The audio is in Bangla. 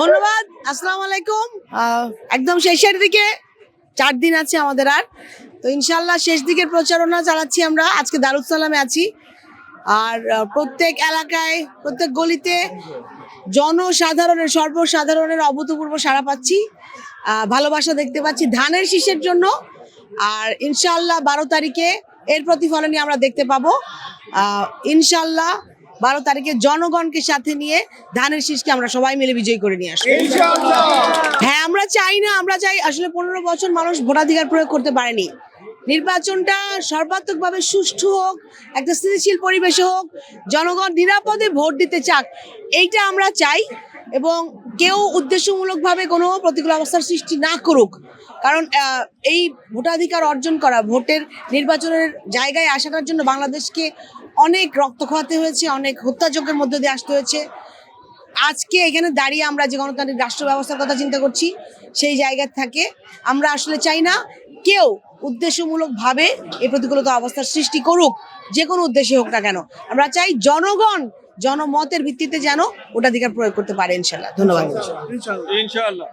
ধন্যবাদ। আসসালামু আলাইকুম। একদম শেষের দিকে 4 দিন আছে আমাদের আর, তো ইনশাল্লাহ শেষ দিকের প্রচারণা চালাচ্ছি আমরা। আজকে দারুস সালামে আছি, আর প্রত্যেক এলাকায় প্রত্যেক গলিতে জনসাধারণের সর্বসাধারণের অভূতপূর্ব সাড়া পাচ্ছি, ভালোবাসা দেখতে পাচ্ছি ধানের শীষের জন্য। আর ইনশাল্লাহ 12 তারিখে এর প্রতিফলনই আমরা দেখতে পাবো। ইনশাল্লাহ 12 তারিখে জনগণকে সাথে নিয়ে ধানের শীষকে আমরা সবাই মিলে বিজয়ী করে নিয়ে আসবো। হ্যাঁ, আমরা চাই না, আমরা চাই আসলে 15 বছর মানুষ ভোটাধিকার প্রয়োগ করতে পারেনি। নির্বাচনটা সর্বাত্মকভাবে সুষ্ঠু হোক, একটা স্থিতিশীল পরিবেশে হোক, জনগণ নিরাপদে ভোট দিতে চাক, এইটা আমরা চাই। এবং কেউ উদ্দেশ্যমূলকভাবে কোনো প্রতিকূল অবস্থার সৃষ্টি না করুক, কারণ এই ভোটাধিকার অর্জন করা, ভোটের নির্বাচনের জায়গায় আসার জন্য বাংলাদেশকে অনেক রক্ত খোয়াতে হয়েছে, অনেক হত্যাযজ্ঞের মধ্যে দিয়ে আসতে হয়েছে। আজকে এখানে দাঁড়িয়ে আমরা যে গণতান্ত্রিক রাষ্ট্র ব্যবস্থার কথা চিন্তা করছি, সেই জায়গা থেকে আমরা আসলে চাই না কেউ উদ্দেশ্যমূলকভাবে এই প্রতিকূলতা অবস্থার সৃষ্টি করুক, যে কোনো উদ্দেশ্যে হোক না কেন। আমরা চাই জনগণ জনমতের ভিত্তিতে যেন ভোটাধিকার প্রয়োগ করতে পারে। ইনশাল্লাহ। ধন্যবাদ। ইনশাআল্লাহ।